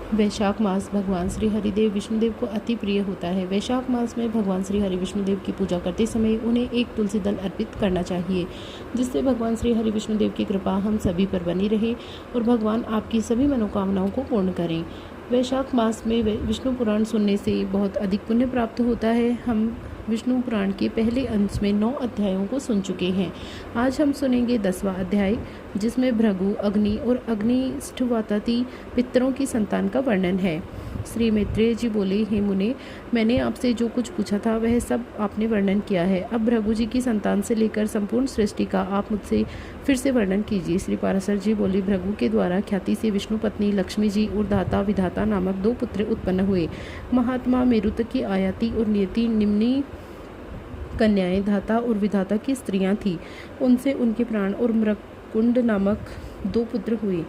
वैशाख मास भगवान श्री हरिदेव विष्णुदेव को अति प्रिय होता है। वैशाख मास में भगवान श्री हरि विष्णुदेव की पूजा करते समय उन्हें एक तुलसी दल अर्पित करना चाहिए, जिससे भगवान श्री हरि विष्णुदेव की कृपा हम सभी पर बनी रहे और भगवान आपकी सभी मनोकामनाओं को पूर्ण करें। वैशाख मास में विष्णु पुराण सुनने से बहुत अधिक पुण्य प्राप्त होता है। हम विष्णु पुराण के पहले अंश में 9 अध्यायों को सुन चुके हैं। आज हम सुनेंगे 10वां अध्याय, जिसमें भृगु, अग्नि और अग्निष्ठवाताती पितरों की संतान का वर्णन है। श्री मैत्रेय जी बोले, हे मुने, मैंने आपसे जो कुछ पूछा था वह सब आपने वर्णन किया है। अब भृगु जी की संतान से लेकर संपूर्ण सृष्टि का आप मुझसे फिर से वर्णन कीजिए। श्री पाराशर जी बोले, भृगु के द्वारा ख्याति से विष्णु पत्नी लक्ष्मी जी और धाता विधाता नामक 2 पुत्र उत्पन्न हुए। महात्मा मेरुत की आयाति और नियति निम्नी कन्याएं धाता और विधाता की स्त्रियां थीं। उनसे उनके प्राण और मृकुंड नामक 2 पुत्र हुए।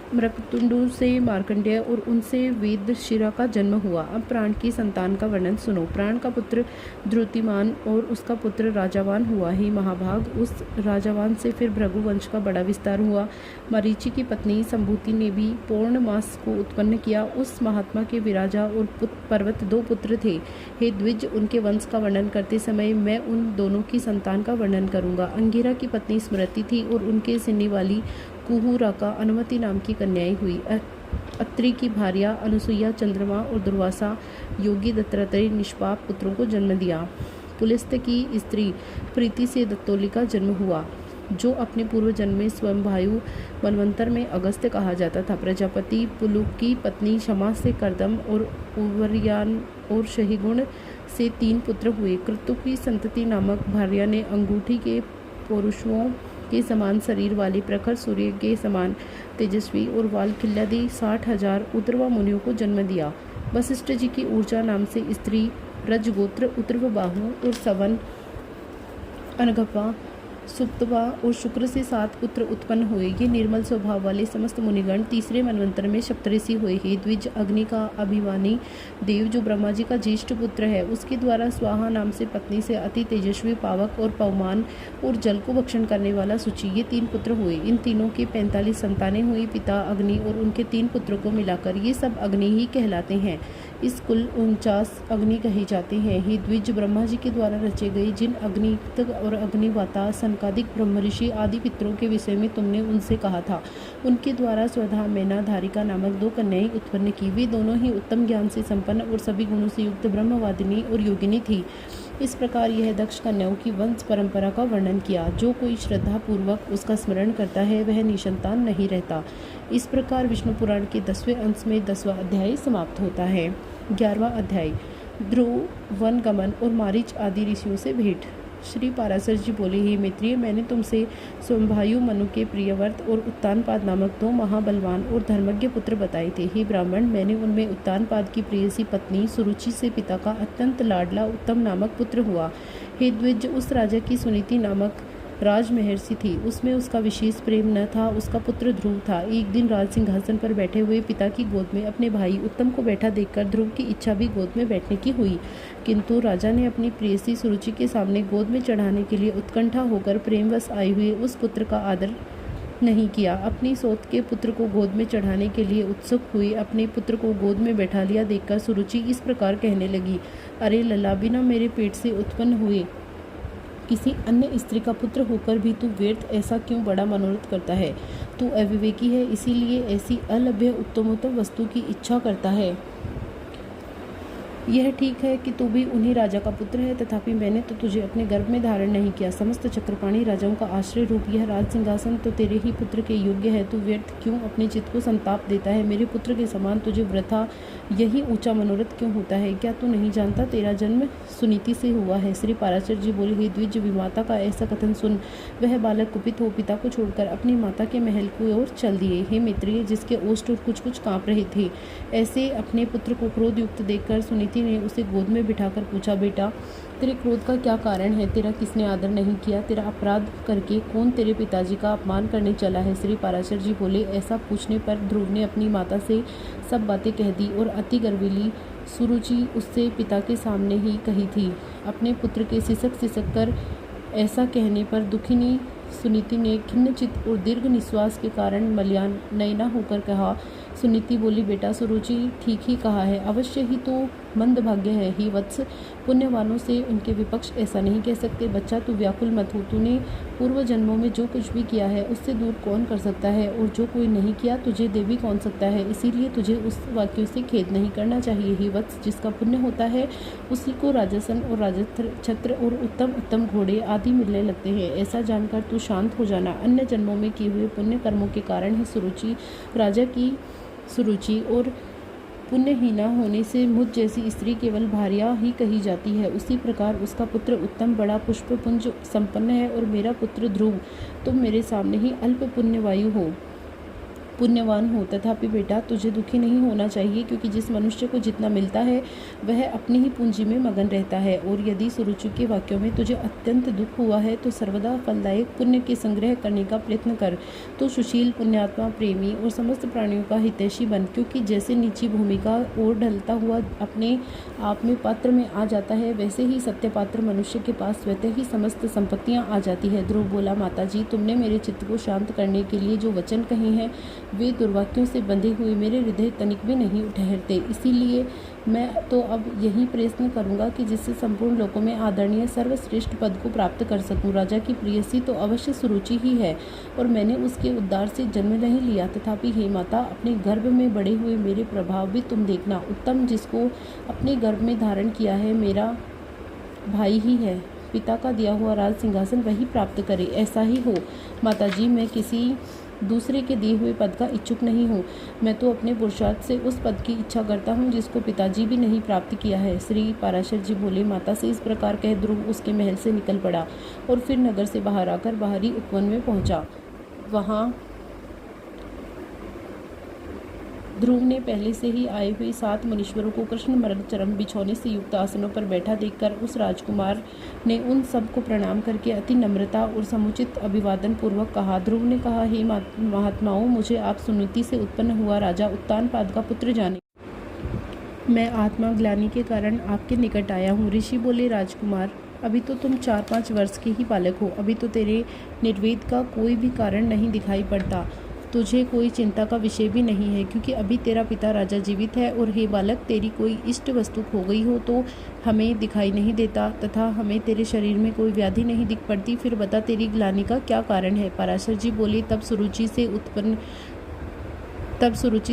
मृकतुंडु से मार्कंडेय और उनसे वेद शिरा का जन्म हुआ। अब प्राण की संतान का वर्णन सुनो। प्राण का पुत्र द्रुतिमान और उसका पुत्र राजावान हुआ। ही महाभाग, उस राजावान से फिर भृगु वंश का बड़ा विस्तार हुआ। मरीचि की पत्नी संभूति ने भी पूर्ण मास को उत्पन्न किया। उस महात्मा के विराजा और पर्वत 2 पुत्र थे। हे द्विज, उनके वंश का वर्णन करते समय मैं उन दोनों की संतान का वर्णन करूंगा। अंगिरा की पत्नी स्मृति थी और उनके सिन्नी वाली कुहुरा का अनुमति नाम की कन्याएं हुई। अत्रि की भार्या अनुसुईया चंद्रमा और दुर्वासा योगी दत्तात्रेय निष्पाप पुत्रों को जन्म दिया। पुलिस्त की स्त्री प्रीति से दत्तोली का जन्म हुआ, जो अपने पूर्व जन्म में स्वयंभायु मनवंतर में अगस्त्य कहा जाता था। प्रजापति पुलुक की पत्नी क्षमा से करदम और उवर्यान और शहिगुण से 3 पुत्र हुए। कृतु की संतति नामक भार्या ने अंगूठी के पुरुषों के समान शरीर वाली, प्रखर सूर्य के समान तेजस्वी और वाल खिल्यादि 60,000 उतरवा मुनियों को जन्म दिया। वशिष्ठ जी की ऊर्जा नाम से स्त्री रजगोत्र उतरव बाहु और सवन, अनघपा, सुप्तवा और शुक्र से 7 पुत्र उत्पन्न हुए। ये निर्मल स्वभाव वाले समस्त मुनिगण तीसरे मनवंतर में सप्तऋषि हुए। हे द्विज, अग्नि का अभिमानी देव जो ब्रह्मा जी का ज्येष्ठ पुत्र है, उसके द्वारा स्वाहा नाम से पत्नी से अति तेजस्वी पावक और पवमान और जल को भक्षण करने वाला सुचि, ये 3 पुत्र हुए। इन तीनों के 45 संतानें हुई। पिता अग्नि और उनके 3 पुत्रों को मिलाकर ये सब अग्नि ही कहलाते हैं। इस कुल 49 अग्नि कहे जाते हैं। हे द्विज, ब्रह्मा जी के द्वारा रचे गए जिन अग्निक्त और अग्निवाता सनकादिक ब्रह्मऋषि आदि पितरों के विषय में तुमने उनसे कहा था, उनके द्वारा स्वधा मैना धारिका नामक 2 कन्याएं उत्पन्न की। वे दोनों ही उत्तम ज्ञान से संपन्न और सभी गुणों से युक्त ब्रह्मवादिनी और योगिनी थी। इस प्रकार यह दक्ष कन्याओं की वंश परंपरा का वर्णन किया। जो कोई श्रद्धा पूर्वक उसका स्मरण करता है वह निसंतान नहीं रहता। इस प्रकार विष्णु पुराण के 10वें अंश में 10वां अध्याय समाप्त होता है। 11वां अध्याय, ध्रुव, वन गमन और मारीच आदि ऋषियों से भेंट। श्री पाराशर जी बोले, हे मैत्रेय, मैंने तुमसे स्वयंभायु, मनु के प्रियव्रत और उत्तानपाद नामक 2 महाबलवान और धर्मज्ञ पुत्र बताए थे। हे ब्राह्मण, मैंने उनमें उत्तानपाद की प्रेयसी पत्नी सुरुचि से पिता का अत्यंत लाडला उत्तम नामक पुत्र हुआ। हे द्विज, उस राजा की सुनीति नामक राजमहर्षि थी, उसमें उसका विशेष प्रेम न था। उसका पुत्र ध्रुव था। एक दिन राज सिंहासन पर बैठे हुए पिता की गोद में अपने भाई उत्तम को बैठा देखकर ध्रुव की इच्छा भी गोद में बैठने की हुई, किंतु राजा ने अपनी प्रेयसी सुरुचि के सामने गोद में चढ़ाने के लिए उत्कंठा होकर प्रेमवश आए हुए उस पुत्र का आदर नहीं किया। अपनी सौत के पुत्र को गोद में चढ़ाने के लिए उत्सुक हुई अपने पुत्र को गोद में बैठा लिया देखकर सुरुचि इस प्रकार कहने लगी, अरे लला, बिना मेरे पेट से उत्पन्न हुए किसी अन्य स्त्री का पुत्र होकर भी तू व्यर्थ ऐसा क्यों बड़ा मनोरथ करता है? तू अविवेकी है, इसीलिए ऐसी अलभ्य उत्तमोत्तम वस्तु की इच्छा करता है। यह ठीक है कि तू भी उन्हीं राजा का पुत्र है, तथापि मैंने तो तुझे अपने गर्भ में धारण नहीं किया। समस्त चक्रपाणी राजाओं का आश्रय रूप यह राज सिंहासन तो तेरे ही पुत्र के योग्य है। तू व्यर्थ क्यों अपने चित्त को संताप देता है? मेरे पुत्र के समान तुझे वृथा यही ऊंचा मनोरथ क्यों होता है? क्या तू नहीं जानता तेरा जन्म सुनीति से हुआ है? श्री पाराशर जी बोले, हे द्विज, विमाता का ऐसा कथन सुन वह बालक कुपित हो पिता को छोड़कर अपनी माता के महल की ओर चल दिए। हे मैत्रेय, जिसके ओष्ठ और कुछ कुछ काँप रहे थे, ऐसे अपने पुत्र को क्रोध युक्त देखकर सुनीति ने उसे गोद में बिठाकर पूछा, बेटा, तेरे क्रोध का क्या कारण है? तेरा किसने आदर नहीं किया? तेरा अपराध करके कौन तेरे पिताजी का अपमान करने चला है? श्री पाराशर जी बोले, ऐसा पूछने पर ध्रुव ने अपनी माता से सब बातें कह दी और अति गर्विली सुरुचि उससे पिता के सामने ही कही थी। अपने पुत्र के सिसक कर ऐसा कहने पर दुखिनी सुनीति ने खिन्नचित और दीर्घ निश्वास के कारण मल्यान नयना होकर कहा, सुनीति बोली, बेटा सुरुचि ठीक ही कहा है, अवश्य ही तो मंदभाग्य है ही वत्स, पुण्यवानों से उनके विपक्ष ऐसा नहीं कह सकते। बच्चा तू व्याकुल मत हो, तूने पूर्व जन्मों में जो कुछ भी किया है उससे दूर कौन कर सकता है, और जो कोई नहीं किया तुझे दे भी कौन सकता है। इसीलिए तुझे उस वाक्यों से खेद नहीं करना चाहिए ही वत्स। जिसका पुण्य होता है उसी को राजसन और राजछत्र और उत्तम उत्तम घोड़े आदि मिलने लगते हैं। ऐसा जानकर तू शांत हो जाना। अन्य जन्मों में किए हुए पुण्य कर्मों के कारण ही सुरुचि राजा की सुरुचि और पुण्यहीना होने से मुझ जैसी स्त्री केवल भार्या ही कही जाती है। उसी प्रकार उसका पुत्र उत्तम बड़ा पुष्पपुंज संपन्न है, और मेरा पुत्र ध्रुव तुम मेरे सामने ही अल्प पुण्यवान हो। तथापि बेटा तुझे दुखी नहीं होना चाहिए, क्योंकि जिस मनुष्य को जितना मिलता है वह अपनी ही पूंजी में मगन रहता है। और यदि सुरुचि के वाक्यों में तुझे अत्यंत दुख हुआ है तो सर्वदा फलदायक पुण्य के संग्रह करने का प्रयत्न कर। तो सुशील, पुण्यात्मा, प्रेमी और समस्त प्राणियों का हितैषी बन, क्योंकि जैसे नीची भूमिका और ढलता हुआ अपने आप में पात्र में आ जाता है, वैसे ही सत्य पात्र मनुष्य के पास स्वतः ही समस्त संपत्तियाँ आ जाती है। ध्रुव बोला, माताजी तुमने मेरे चित्त को शांत करने के लिए जो वचन कहे हैं वे दुर्वाक्यों से बंधे हुए मेरे हृदय तनिक भी नहीं ठहरते। इसीलिए मैं तो अब यही प्रयत्न करूंगा कि जिससे संपूर्ण लोकों में आदरणीय सर्वश्रेष्ठ पद को प्राप्त कर सकूं। राजा की प्रेयसी तो अवश्य सुरुचि ही है, और मैंने उसके उद्धार से जन्म नहीं लिया। तथापि हे माता, अपने गर्भ में बड़े हुए मेरे प्रभाव भी तुम देखना। उत्तम जिसको अपने गर्भ में धारण किया है मेरा भाई ही है। पिता का दिया हुआ राज सिंहासन वही प्राप्त करे, ऐसा ही हो। माताजी, मैं किसी दूसरे के दिए हुए पद का इच्छुक नहीं हूँ। मैं तो अपने पुरुषार्थ से उस पद की इच्छा करता हूँ जिसको पिताजी भी नहीं प्राप्त किया है। श्री पराशर जी बोले, माता से इस प्रकार कह ध्रुव उसके महल से निकल पड़ा और फिर नगर से बाहर आकर बाहरी उपवन में पहुँचा। वहाँ ध्रुव ने पहले से ही आए हुए 7 मुनीश्वरों को कृष्ण मृग चरम बिछौने से युक्त आसनों पर बैठा देखकर उस राजकुमार ने उन सब को प्रणाम करके अति नम्रता और समुचित अभिवादन पूर्वक कहा। ध्रुव ने कहा, हे महात्माओं, मुझे आप सुनीति से उत्पन्न हुआ राजा उत्तानपाद का पुत्र जाने। मैं आत्माग्लानि के कारण आपके निकट आया हूँ। ऋषि बोले, राजकुमार, अभी तो तुम 4-5 वर्ष के ही बालक हो। अभी तो तेरे निर्वेद का कोई भी कारण नहीं दिखाई पड़ता। तुझे कोई चिंता का विषय भी नहीं है, क्योंकि अभी तेरा पिता राजा जीवित है। और हे बालक, तेरी कोई इष्ट वस्तु खो गई हो तो हमें दिखाई नहीं देता, तथा हमें तेरे शरीर में कोई व्याधि नहीं दिख पड़ती। फिर बता, तेरी ग्लानि का क्या कारण है। पराशर जी बोले, तब सुरुचि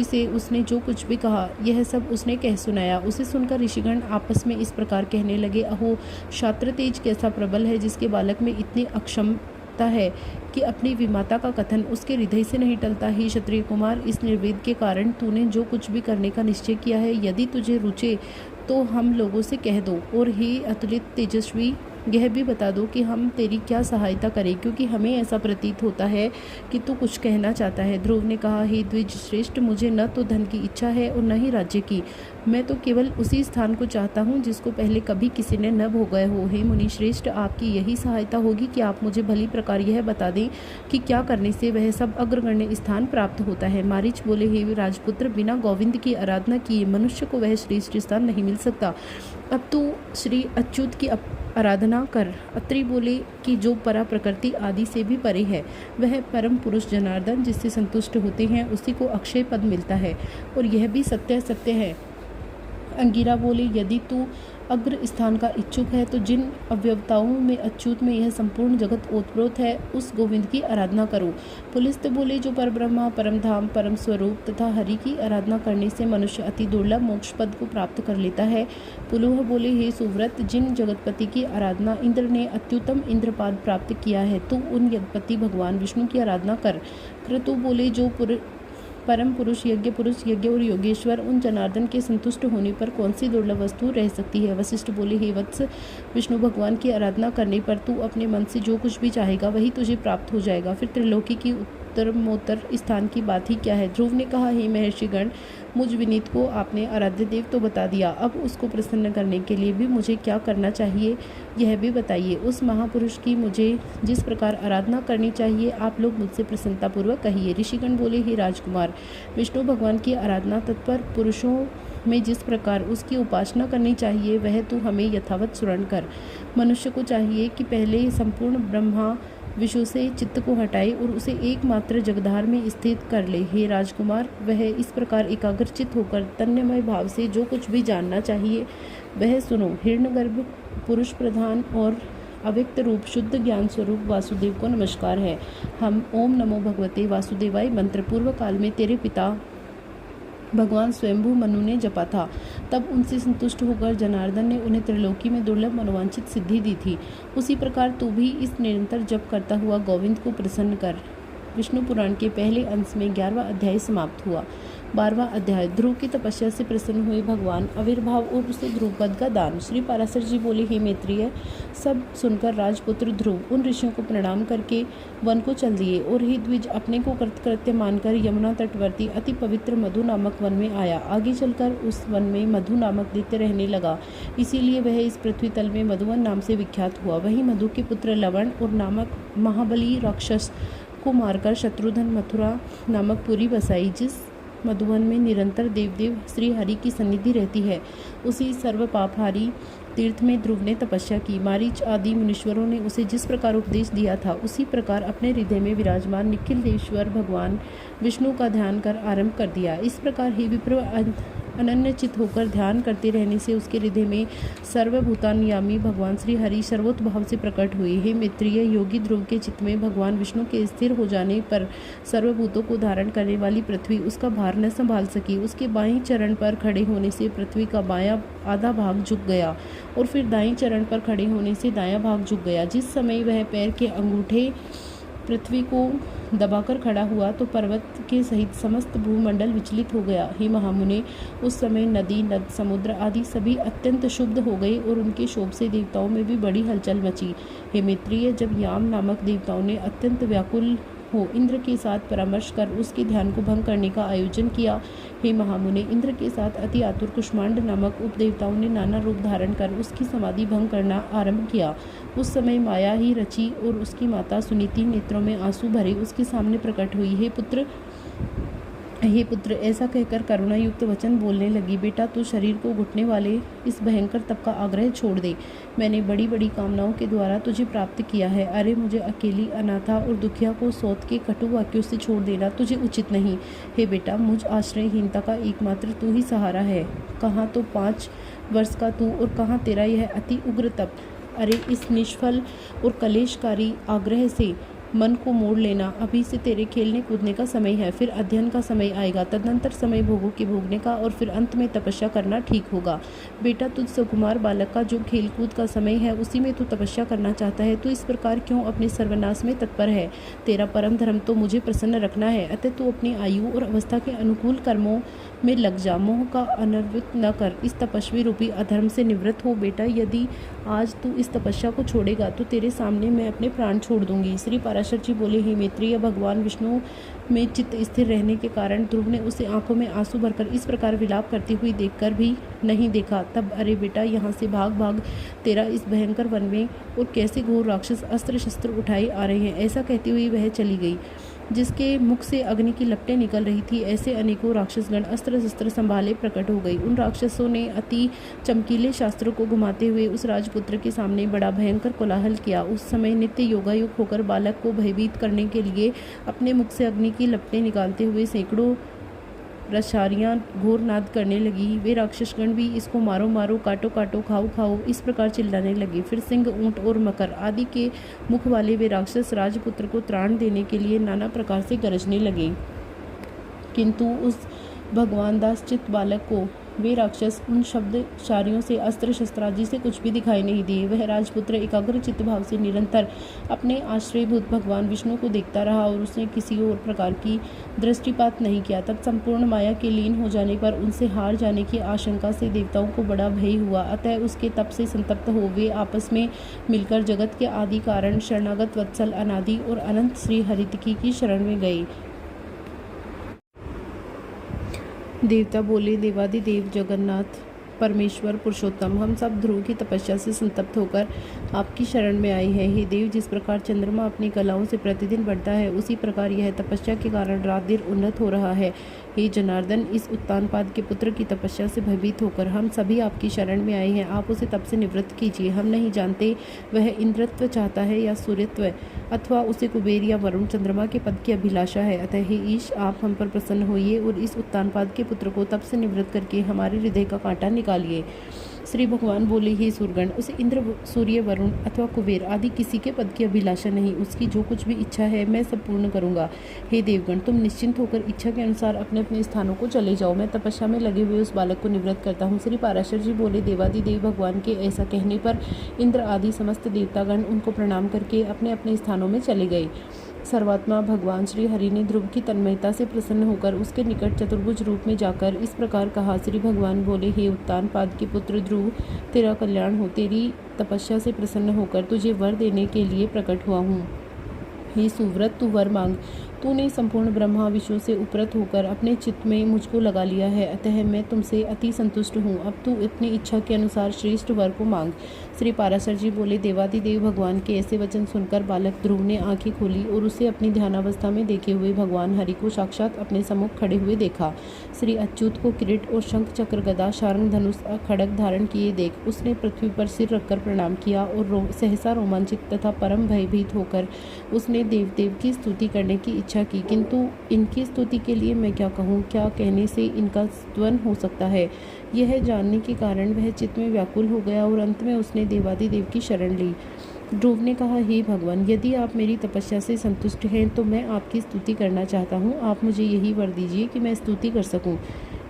से उसने जो कुछ भी कहा यह सब उसने कह सुनाया। उसे सुनकर ऋषिगण आपस में इस प्रकार कहने लगे, अहो, शास्त्र तेज कैसा प्रबल है, जिसके बालक में इतनी अक्षमता है कि अपनी विमाता का कथन उसके हृदय से नहीं टलता। ही क्षत्रिय कुमार, इस निर्वेद के कारण तूने जो कुछ भी करने का निश्चय किया है, यदि तुझे रुचे तो हम लोगों से कह दो। और हे अतुलित तेजस्वी, यह भी बता दो कि हम तेरी क्या सहायता करें, क्योंकि हमें ऐसा प्रतीत होता है कि तू कुछ कहना चाहता है। ध्रुव ने कहा, हे द्विज श्रेष्ठ, मुझे न तो धन की इच्छा है और न ही राज्य की। मैं तो केवल उसी स्थान को चाहता हूँ जिसको पहले कभी किसी ने न भोगा हो। हे मुनि श्रेष्ठ, आपकी यही सहायता होगी कि आप मुझे भली प्रकार यह बता दें कि क्या करने से वह सब अग्रगण्य स्थान प्राप्त होता है। मारीच बोले, हे राजपुत्र, बिना गोविंद की आराधना किए मनुष्य को वह श्रेष्ठ स्थान नहीं मिल सकता। अब तू श्री अच्युत की आराधना कर। अत्रि बोले कि जो परा प्रकृति आदि से भी परे है, वह परम पुरुष जनार्दन जिससे संतुष्ट होते हैं, उसी को अक्षय पद मिलता है, और यह भी सत्य है। अंगिरा बोले, यदि तू अग्र स्थान का इच्छुक है तो जिन अव्यवताओं में अच्युत में यह संपूर्ण जगत ओतप्रोत है, उस गोविंद की आराधना करो। पुलिस्त बोले, जो परब्रह्मा, परम धाम, परम स्वरूप तथा हरि की आराधना करने से मनुष्य अति दुर्लभ मोक्ष पद को प्राप्त कर लेता है। पुलुह बोले, हे सुव्रत, जिन जगतपति की आराधना इंद्र ने अत्युत्तम इंद्रपाद प्राप्त किया है, तू उन जगतपति भगवान विष्णु की आराधना कर। क्रतु बोले, जो परम पुरुष, यज्ञ और योगेश्वर, उन जनार्दन के संतुष्ट होने पर कौन सी दुर्लभ वस्तु रह सकती है। वशिष्ठ बोले, हे वत्स, विष्णु भगवान की आराधना करने पर तू अपने मन से जो कुछ भी चाहेगा वही तुझे प्राप्त हो जाएगा। फिर त्रिलोकी की उत्तरोत्तर स्थान की बात ही क्या है। ध्रुव ने कहा, हे महर्षिगण, मुझ विनीत को आपने आराध्य देव तो बता दिया, अब उसको प्रसन्न करने के लिए भी मुझे क्या करना चाहिए यह भी बताइए। उस महापुरुष की मुझे जिस प्रकार आराधना करनी चाहिए आप लोग मुझसे प्रसन्नतापूर्वक कहिए। ऋषिगण बोले, हे राजकुमार, विष्णु भगवान की आराधना तत्पर पुरुषों में जिस प्रकार उसकी उपासना करनी चाहिए वह तू हमें यथावत स्मरण कर। मनुष्य को चाहिए कि पहले संपूर्ण ब्रह्मा विषयों से चित्त को हटाए और उसे एकमात्र जगधार में स्थित कर ले। हे राजकुमार, वह इस प्रकार एकाग्रचित होकर तन्मय भाव से जो कुछ भी जानना चाहिए वह सुनो। हिरण्यगर्भ, पुरुष प्रधान और अव्यक्त रूप शुद्ध ज्ञान स्वरूप वासुदेव को नमस्कार है। हम ओम नमो भगवते वासुदेवाय मंत्र पूर्व काल में तेरे पिता भगवान स्वयंभू मनु ने जपा था। तब उनसे संतुष्ट होकर जनार्दन ने उन्हें त्रिलोकी में दुर्लभ मनोवांछित सिद्धि दी थी। उसी प्रकार तू भी इस निरंतर जप करता हुआ गोविंद को प्रसन्न कर। विष्णु पुराण के पहले अंश में 11वां अध्याय समाप्त हुआ। 12वां अध्याय। ध्रुव की तपस्या से प्रसन्न हुए भगवान, आविर्भाव और उसे ध्रुव पद का दान। श्री पराशर जी बोले, हे मैत्रेय, सब सुनकर राजपुत्र ध्रुव उन ऋषियों को प्रणाम करके वन को चल दिए और हे द्विज अपने को कृतकृत्य मानकर यमुना तटवर्ती अति पवित्र मधु नामक वन में आया। आगे चलकर उस वन में मधु नामक दैत्य रहने लगा, इसीलिए वह इस पृथ्वी तल में मधुवन नाम से विख्यात हुआ। वहीं मधु के पुत्र लवण और नामक महाबली राक्षस को मारकर शत्रुघ्न मथुरा नामक पुरी बसाई। जिस मधुवन में निरंतर देवदेव श्री हरि की सन्निधि रहती है, उसी सर्व पापहारी तीर्थ में ध्रुव ने तपस्या की। मारीच आदि मुनीश्वरों ने उसे जिस प्रकार उपदेश दिया था, उसी प्रकार अपने हृदय में विराजमान निखिल देवेश्वर भगवान विष्णु का ध्यान कर आरंभ कर दिया। इस प्रकार ही विप्र अनन्यचित होकर ध्यान करते रहने से उसके हृदय में सर्वभूतानियामी भगवान श्री हरि सर्वोत्त भाव से प्रकट हुए। हे मैत्रेय, योगी ध्रुव के चित्त में भगवान विष्णु के स्थिर हो जाने पर सर्वभूतों को धारण करने वाली पृथ्वी उसका भार न संभाल सकी। उसके बाईं चरण पर खड़े होने से पृथ्वी का बायां आधा भाग झुक गया और फिर दाईं चरण पर खड़े होने से दायां भाग झुक गया। जिस समय वह पैर के अंगूठे पृथ्वी को दबाकर खड़ा हुआ तो पर्वत के सहित समस्त भूमंडल विचलित हो गया। हे महामुने, उस समय नदी, नद, समुद्र आदि सभी अत्यंत शुद्ध हो गए और उनके शोभ से देवताओं में भी बड़ी हलचल मची। हे मैत्रेय, जब याम नामक देवताओं ने अत्यंत व्याकुल हो इंद्र के साथ परामर्श कर उसके ध्यान को भंग करने का आयोजन किया। हे महामुने, इंद्र के साथ अति आतुर कुष्मांड नामक उपदेवताओं ने नाना रूप धारण कर उसकी समाधि भंग करना आरंभ किया। उस समय माया ही रची और उसकी माता सुनीति नेत्रों में आंसू भरे उसके सामने प्रकट हुई। हे पुत्र, ऐसा कहकर करुणायुक्त वचन बोलने लगी। बेटा, तू शरीर को घुटने वाले इस भयंकर तप का आग्रह छोड़ दे। मैंने बड़ी बड़ी कामनाओं के द्वारा तुझे प्राप्त किया है। अरे, मुझे अकेली, अनाथा और दुखिया को सौत के कटु वाक्यों से छोड़ देना तुझे उचित नहीं। हे बेटा, मुझ आश्रयहीनता का एकमात्र तू ही सहारा है। कहाँ तो 5 वर्ष का तू और कहाँ तेरा यह अति उग्र तप। अरे, इस निष्फल और कलेशकारी आग्रह से मन को मोड़ लेना। अभी से तेरे खेलने कूदने का समय है, फिर अध्ययन का समय आएगा, तदनंतर समय भोगों के भोगने का और फिर अंत में तपस्या करना ठीक होगा। बेटा, तुझ सुकुमार बालक का जो खेल कूद का समय है उसी में तू तपस्या करना चाहता है। तू इस प्रकार क्यों अपने सर्वनाश में तत्पर है? तेरा परम धर्म तो मुझे प्रसन्न रखना है, अतः तू अपनी आयु और अवस्था के अनुकूल कर्मों में लग जा। मोह का अनर्वित न कर, इस तपस्वी रूपी अधर्म से निवृत्त हो। बेटा, यदि आज तू इस तपस्या को छोड़ेगा तो तेरे सामने मैं अपने प्राण छोड़ दूंगी। श्री पराशर जी बोले, हे मैत्रेय, भगवान विष्णु में चित्त स्थिर रहने के कारण ध्रुव ने उसे आंखों में आंसू भरकर इस प्रकार विलाप करती हुई देखकर भी नहीं देखा। तब अरे बेटा, यहाँ से भाग भाग, तेरा इस भयंकर वन में और कैसे घोर राक्षस अस्त्र शस्त्र उठाए आ रहे हैं। ऐसा कहती हुई वह चली गई। जिसके मुख से अग्नि की लपटें निकल रही थी, ऐसे अनेकों राक्षसगण अस्त्र शस्त्र संभाले प्रकट हो गई। उन राक्षसों ने अति चमकीले शास्त्रों को घुमाते हुए उस राजपुत्र के सामने बड़ा भयंकर कोलाहल किया। उस समय नित्य योगायुक्त होकर बालक को भयभीत करने के लिए अपने मुख से अग्नि की लपटें निकालते हुए सैकड़ों रसारियाँ घोर नाद करने लगी। वे राक्षसगण भी इसको मारो मारो, काटो काटो, खाओ खाओ इस प्रकार चिल्लाने लगे। फिर सिंह, ऊंट और मकर आदि के मुख वाले वे राक्षस राजपुत्र को त्राण देने के लिए नाना प्रकार से गरजने लगे, किंतु उस भगवान दास चित्त बालक को वे राक्षस उन शब्दशारियों से, अस्त्र शस्त्रादि से कुछ भी दिखाई नहीं दिए। वह राजपुत्र एकाग्र चित्त भाव से निरंतर अपने आश्रयभूत भगवान विष्णु को देखता रहा और उसने किसी और प्रकार की दृष्टिपात नहीं किया। तब संपूर्ण माया के लीन हो जाने पर उनसे हार जाने की आशंका से देवताओं को बड़ा भय हुआ। अतः उसके तप से संतप्त हो वे आपस में मिलकर जगत के आदि कारण शरणागत वत्सल अनादि और अनंत श्री हरितकी की शरण में गए। देवता बोले, देवादिदेव जगन्नाथ परमेश्वर पुरुषोत्तम, हम सब ध्रुव की तपस्या से संतप्त होकर आपकी शरण में आए हैं। हे देव, जिस प्रकार चंद्रमा अपनी कलाओं से प्रतिदिन बढ़ता है, उसी प्रकार यह तपस्या के कारण रात दिन उन्नत हो रहा है। हे जनार्दन, इस उत्तानपाद के पुत्र की तपस्या से भयभीत होकर हम सभी आपकी शरण में आए हैं। आप उसे तप से निवृत्त कीजिए। हम नहीं जानते वह इंद्रत्व चाहता है या सूर्यत्व। अथवा उसे कुबेर या वरुण चंद्रमा के पद की अभिलाषा है। अतः हे ईश, आप हम पर प्रसन्न होइए और इस उत्तानपाद के पुत्र को तप से निवृत्त करके हमारे हृदय का कांटा निकालिए। श्री भगवान बोले, हे सूरगण, उसे इंद्र, सूर्य, वरुण अथवा कुबेर आदि किसी के पद की अभिलाषा नहीं। उसकी जो कुछ भी इच्छा है मैं सब पूर्ण करूंगा। हे देवगण, तुम निश्चिंत होकर इच्छा के अनुसार अपने अपने स्थानों को चले जाओ। मैं तपस्या में लगे हुए उस बालक को निवृत्त करता हूँ। श्री पाराशर जी बोले, देवादिदेव भगवान के ऐसा कहने पर इंद्र आदि समस्त देवतागण उनको प्रणाम करके अपने अपने स्थानों में चले गए। सर्वात्मा भगवान श्री हरि ने ध्रुव की तन्मयता से प्रसन्न होकर उसके निकट चतुर्भुज रूप में जाकर इस प्रकार कहा। श्री भगवान बोले, हे उत्तानपाद के पुत्र ध्रुव, तेरा कल्याण हो। तेरी तपस्या से प्रसन्न होकर तुझे वर देने के लिए प्रकट हुआ हूँ। हे सुव्रत, तू वर मांग। तूने संपूर्ण ब्रह्मा विश्व से उपरत होकर अपने चित्त में मुझको लगा लिया है, अतः मैं तुमसे अति संतुष्ट हूँ। अब तू अपनी इच्छा के अनुसार श्रेष्ठ वर को मांग। श्री पाराशर जी बोले, देवादिदेव भगवान के ऐसे वचन सुनकर बालक ध्रुव ने आंखें खोली और उसे अपनी ध्यानावस्था में देखे हुए भगवान हरि को साक्षात अपने सम्मुख खड़े हुए देखा। श्री अच्युत को किरीट और शंख चक्र गदा शार्ंग धनुष खड़ग धारण किए देख उसने पृथ्वी पर सिर रखकर प्रणाम किया और सहसा रोमांचित तथा परम भयभीत होकर उसने देवदेव की स्तुति करने की इच्छा की। किंतु इनकी स्तुति के लिए मैं क्या कहूँ, क्या कहने से इनका स्तवन हो सकता है। यह जानने के कारण वह चित्त में व्याकुल हो गया और अंत में उसने देवादिदेव की शरण ली। ध्रुव ने कहा, हे भगवान, यदि आप मेरी तपस्या से संतुष्ट हैं तो मैं आपकी स्तुति करना चाहता हूँ। आप मुझे यही वर दीजिए कि मैं स्तुति कर सकूँ।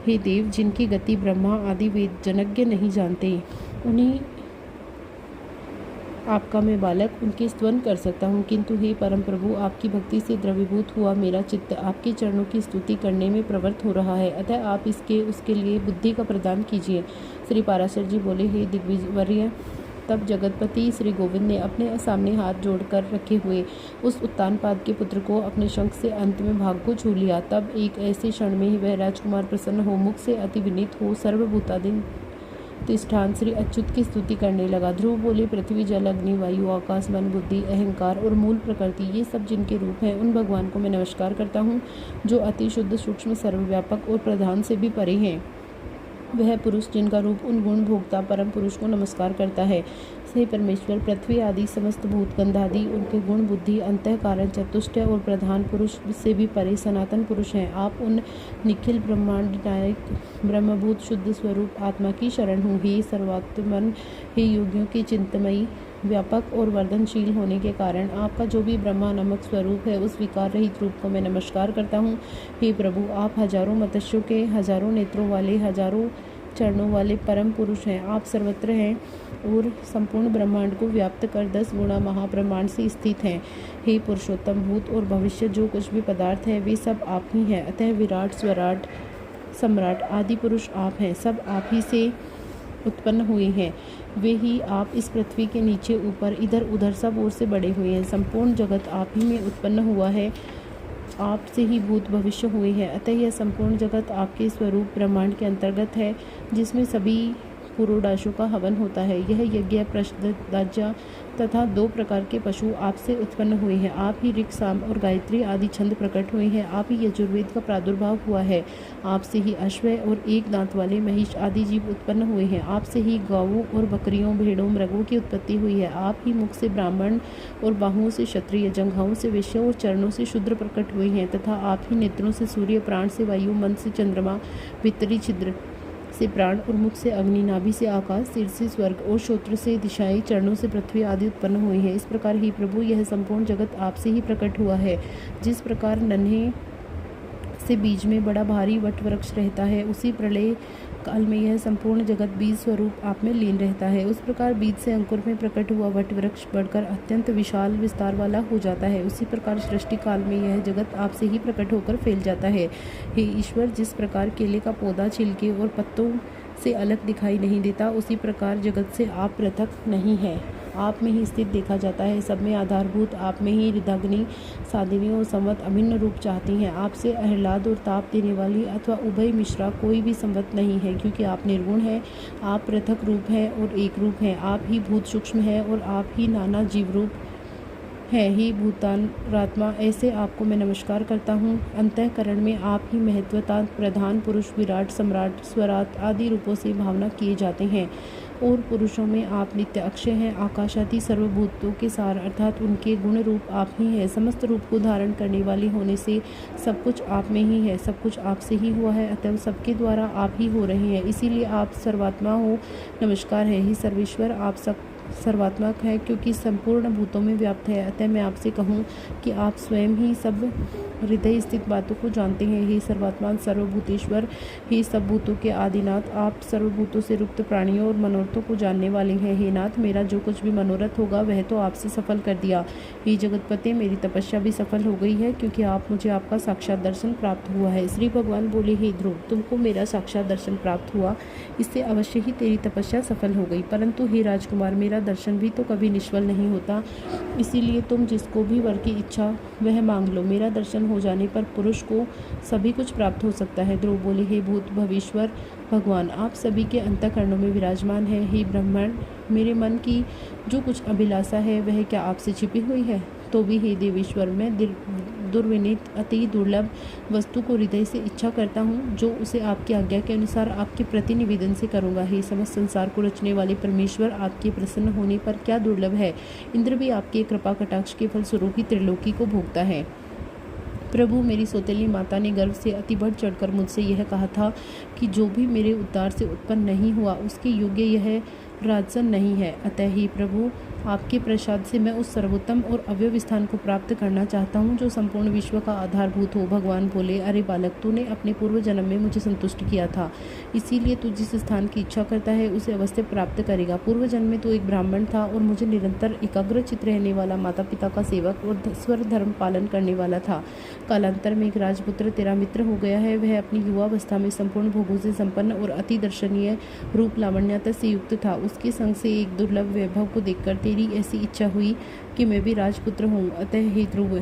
हे देव, जिनकी गति ब्रह्मा आदि वेद जनज्ञ नहीं जानते, उन्हीं आपका मैं बालक उनके स्तवन कर सकता हूँ। किंतु हे परम प्रभु, आपकी भक्ति से द्रवीभूत हुआ मेरा चित्त आपके चरणों की स्तुति करने में प्रवृत्त हो रहा है, अतः आप उसके लिए बुद्धि का प्रदान कीजिए। श्री पाराशर जी बोले, हे दिग्विजयवर्य, तब जगतपति श्री गोविंद ने अपने सामने हाथ जोड़कर रखे हुए उस उत्तानपाद के पुत्र को अपने शंख से अंत में भाग को छू लिया। तब एक ऐसे क्षण में ही वह राजकुमार प्रसन्न हो मुख से अति विनीत हो सर्वभूतादिन तिष्ठान श्री अच्युत की स्तुति करने लगा। ध्रुव बोले, पृथ्वी, जल, अग्नि, वायु, आकाश, मन, बुद्धि, अहंकार और मूल प्रकृति, ये सब जिनके रूप हैं, उन भगवान को मैं नमस्कार करता हूँ जो अति शुद्ध, सूक्ष्म, सर्वव्यापक और प्रधान से भी परे हैं। वह पुरुष जिनका रूप उन गुण भोक्ता परम पुरुष को नमस्कार करता है। हे परमेश्वर, पृथ्वी आदि समस्त भूत गंधादि उनके गुण, बुद्धि, अंतःकरण, चतुष्टय और प्रधान पुरुष से भी परे सनातन पुरुष हैं। आप उन निखिल ब्रह्मांड नायक ब्रह्मभूत शुद्ध स्वरूप आत्मा की शरण हूँ। हे सर्वात्मन, हे योगियों के चिंतमयी, व्यापक और वर्धनशील होने के कारण आपका जो भी ब्रह्मा नामक स्वरूप है, उस विकार रहित रूप को मैं नमस्कार करता हूँ। हे प्रभु, आप हजारों मत्स्यों के, हजारों नेत्रों वाले, हजारों चरणों वाले परम पुरुष हैं। आप सर्वत्र हैं और संपूर्ण ब्रह्मांड को व्याप्त कर 10 गुणा महाब्रह्मांड से स्थित हैं। हे पुरुषोत्तम, भूत और भविष्य जो कुछ भी पदार्थ है वे सब आप ही हैं, अतः विराट, स्वराट, सम्राट आदि पुरुष आप हैं। सब आप ही से उत्पन्न हुए हैं, वे ही आप इस पृथ्वी के नीचे ऊपर इधर उधर सब ओर से बड़े हुए हैं। संपूर्ण जगत आप ही में उत्पन्न हुआ है, आप से ही भूत भविष्य हुए हैं, अतः यह संपूर्ण जगत आपके स्वरूप ब्रह्मांड के अंतर्गत है, जिसमें सभी पुरोडाशों का हवन होता है। यह यज्ञ, प्रश्नदाज्या तथा 2 प्रकार के पशु आपसे उत्पन्न हुए हैं। आप ही ऋक्, साम और गायत्री आदि छंद प्रकट हुए हैं। आप ही यजुर्वेद का प्रादुर्भाव हुआ है। आपसे ही अश्व और एक दांत वाले महिष आदि जीव उत्पन्न हुए हैं। आपसे ही गौओं और बकरियों, भेड़ों, मृगों की उत्पत्ति हुई है। आप ही मुख से ब्राह्मण और बाहुओं से क्षत्रिय, जंघाओं से वैश्य और चरणों से शूद्र प्रकट हुए हैं, तथा आप ही नेत्रों से सूर्य, प्राण से वायु, मन से चंद्रमा, भीतरी छिद्र से प्राण और मुख से अग्नि, नाभि से आकाश, सिर से स्वर्ग और श्रोत्र से दिशाएं, चरणों से पृथ्वी आदि उत्पन्न हुई हैं। इस प्रकार ही प्रभु यह संपूर्ण जगत आपसे ही प्रकट हुआ है। जिस प्रकार नन्हे से बीज में बड़ा भारी वट वृक्ष रहता है, उसी प्रलय काल में यह संपूर्ण जगत बीज स्वरूप आप में लीन रहता है। उस प्रकार बीज से अंकुर में प्रकट हुआ वट वृक्ष बढ़कर अत्यंत विशाल विस्तार वाला हो जाता है। उसी प्रकार सृष्टि काल में यह जगत आपसे ही प्रकट होकर फैल जाता है। हे ईश्वर, जिस प्रकार केले का पौधा छिलके और पत्तों से अलग दिखाई नहीं देता, उसी प्रकार जगत से आप पृथक नहीं है, आप में ही स्थित देखा जाता है। सब में आधारभूत आप में ही हृदयाग्नि, साधिनी और संवत अभिन्न रूप चाहती हैं। आपसे आह्लाद और ताप देने वाली अथवा उभय मिश्रा कोई भी संवत नहीं है, क्योंकि आप निर्गुण हैं। आप पृथक रूप हैं और एक रूप हैं। आप ही भूत सूक्ष्म हैं और आप ही नाना जीव रूप हैं। ही भूतात्मा, ऐसे आपको मैं नमस्कार करता हूँ। अंतःकरण में आप ही महत्वता, प्रधान पुरुष, विराट, सम्राट, स्वराट आदि रूपों से भावना किए जाते हैं। और पुरुषों में आप नित्य अक्षय हैं। आकाशादि सर्वभूतों के सार अर्थात उनके गुण रूप आप ही हैं। समस्त रूप को धारण करने वाले होने से सब कुछ आप में ही है, सब कुछ आपसे ही हुआ है, अतः सबके द्वारा आप ही हो रहे हैं, इसीलिए आप सर्वात्मा हो। नमस्कार है। ही सर्वेश्वर आप सब सर्वात्मक है क्योंकि संपूर्ण भूतों में व्याप्त है। अतः मैं आपसे कहूँ कि आप स्वयं ही सब हृदय स्थित बातों को जानते हैं। हे सर्वात्मा सर्वभूतेश्वर, हे सब भूतों के आदिनाथ, आप सर्वभूतों से रुक्त प्राणियों और मनोरथों को जानने वाले हैं। हे नाथ, मेरा जो कुछ भी मनोरथ होगा वह तो आपसे सफल कर दिया। हे जगतपते, मेरी तपस्या भी सफल हो गई है क्योंकि मुझे आपका साक्षात दर्शन प्राप्त हुआ है। श्री भगवान बोले, हे ध्रुव, तुमको मेरा साक्षात दर्शन प्राप्त हुआ, इससे अवश्य ही तेरी तपस्या सफल हो गई। परंतु हे राजकुमार, मेरा दर्शन भी तो कभी निष्फल नहीं होता, इसीलिए तुम जिसको भी वर की इच्छा वह मांग लो। मेरा दर्शन हो जाने पर पुरुष को सभी कुछ प्राप्त हो सकता है। ध्रुव बोले, हे भूत भविष्वर भगवान, आप सभी के अंतःकरणों में विराजमान है। हे ब्रह्मण, मेरे मन की जो कुछ अभिलाषा है वह क्या आपसे छिपी हुई है? तो भी हे देवेश्वर, मैं दुर्विनीत अति दुर्लभ वस्तु को हृदय से इच्छा करता हूँ, जो उसे आपकी आज्ञा के अनुसार आपके प्रति निवेदन से करूँगा। हे समस्त संसार को रचने वाले परमेश्वर, आपके प्रसन्न होने पर क्या दुर्लभ है? इंद्र भी आपके कृपा कटाक्ष के फलस्वरूप ही त्रिलोकी को भोगता है। प्रभु, मेरी सौतेली माता ने गर्व से अति बढ़ चढ़कर मुझसे यह कहा था कि जो भी मेरे उद्धार से उत्पन्न नहीं हुआ उसके योग्य यह राजन नहीं है। अतः ही प्रभु, आपके प्रसाद से मैं उस सर्वोत्तम और अव्यव स्थान को प्राप्त करना चाहता हूँ जो संपूर्ण विश्व का आधारभूत हो। भगवान बोले, अरे बालक, तूने अपने पूर्व जन्म में मुझे संतुष्ट किया था, इसीलिए तू जिस स्थान की इच्छा करता है उसे अवश्य प्राप्त करेगा। पूर्व जन्म में तू एक ब्राह्मण था और मुझे निरंतर एकाग्रचित्त रहने वाला, माता पिता का सेवक और स्वर धर्म पालन करने वाला था। कालांतर में एक राजपुत्र तेरा मित्र हो गया है। वह अपनी युवावस्था में संपूर्ण भोगों से संपन्न और अति दर्शनीय रूप लावण्यता से युक्त था। उसके संग से एक दुर्लभ वैभव को देखकर तेरी ऐसी इच्छा हुई कि मैं भी राजपुत्र हूँ। अतः हे ध्रुव,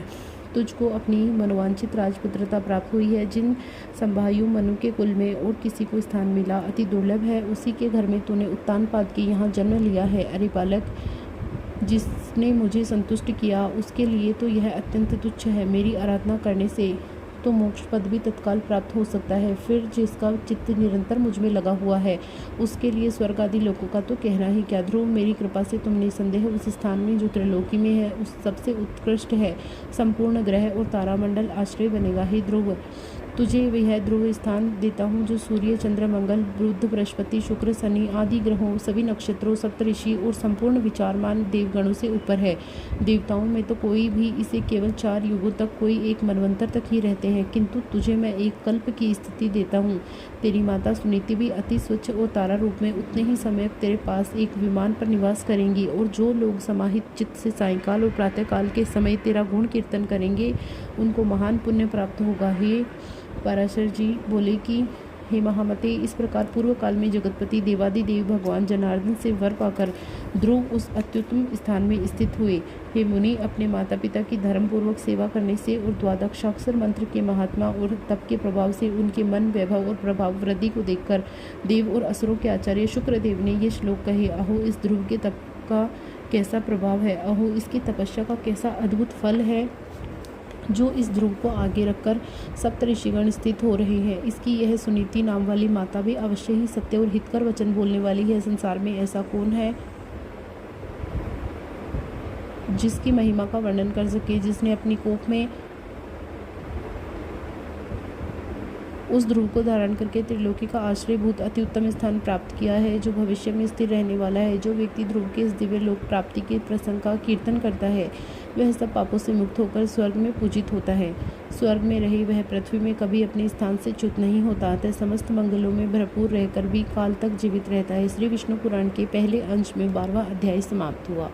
तुझको अपनी मनोवांछित राजपुत्रता प्राप्त हुई है। जिन संभायु मनु के कुल में और किसी को स्थान मिला अति दुर्लभ है, उसी के घर में तूने उत्तानपाद के यहाँ जन्म लिया है। अरे बालक, जिसने मुझे संतुष्ट किया उसके लिए तो यह अत्यंत तुच्छ है। मेरी आराधना करने से तो मोक्ष पद भी तत्काल प्राप्त हो सकता है। फिर जिसका चित्त निरंतर मुझ में लगा हुआ है उसके लिए स्वर्ग आदि लोकों का तो कहना ही क्या। ध्रुव, मेरी कृपा से तुम निसंदेह उस स्थान में जो त्रिलोकी में है उस सबसे उत्कृष्ट है, संपूर्ण ग्रह और तारामंडल आश्रय बनेगा। ही ध्रुव, तुझे वह ध्रुव स्थान देता हूँ जो सूर्य, चंद्र, मंगल, बुध, बृहस्पति, शुक्र, शनि आदि ग्रहों, सभी नक्षत्रों, सप्तऋषि और संपूर्ण विचारमान देवगणों से ऊपर है। देवताओं में तो कोई भी इसे केवल 4 युगों तक, कोई एक मनवंतर तक ही रहते हैं, किंतु तुझे मैं एक कल्प की स्थिति देता हूँ। तेरी माता सुनीति भी अति स्वच्छ और तारा रूप में उतने ही समय तेरे पास एक विमान पर निवास करेंगी। और जो लोग समाहित चित्त से सायंकाल और प्रातःकाल के समय तेरा गुण कीर्तन करेंगे उनको महान पुण्य प्राप्त होगा। हे पराशर जी बोले कि हे महामते, इस प्रकार पूर्व काल में जगतपति देवादिदेव भगवान जनार्दन से वर पाकर ध्रुव उस अत्युत्तम स्थान में स्थित हुए। हे मुनि, अपने माता पिता की धर्मपूर्वक सेवा करने से और द्वादशाक्षर मंत्र के महात्मा और तप के प्रभाव से उनके मन, वैभव और प्रभाव वृद्धि को देखकर देव और असुरों के आचार्य शुक्रदेव ने ये श्लोक कहे। अहो, इस ध्रुव के तप का कैसा प्रभाव है, अहो इसकी तपस्या का कैसा अद्भुत फल है जो इस ध्रुव को आगे रखकर सप्तऋषिगण स्थित हो रहे हैं। इसकी यह सुनीति नाम वाली माता भी अवश्य ही सत्य और हितकर वचन बोलने वाली है। संसार में ऐसा कौन है जिसकी महिमा का वर्णन कर सके, जिसने अपनी कोख में उस ध्रुव को धारण करके त्रिलोकी का आश्रयभूत अति उत्तम स्थान प्राप्त किया है, जो भविष्य में स्थिर रहने वाला है। जो व्यक्ति ध्रुव के इस दिव्य लोक प्राप्ति के प्रसंग का कीर्तन करता है वह सब पापों से मुक्त होकर स्वर्ग में पूजित होता है। स्वर्ग में रही वह पृथ्वी में कभी अपने स्थान से च्युत नहीं होता, अतः समस्त मंगलों में भरपूर रहकर भी काल तक जीवित रहता है। श्री विष्णु पुराण के पहले अंश में 12वां अध्याय समाप्त हुआ।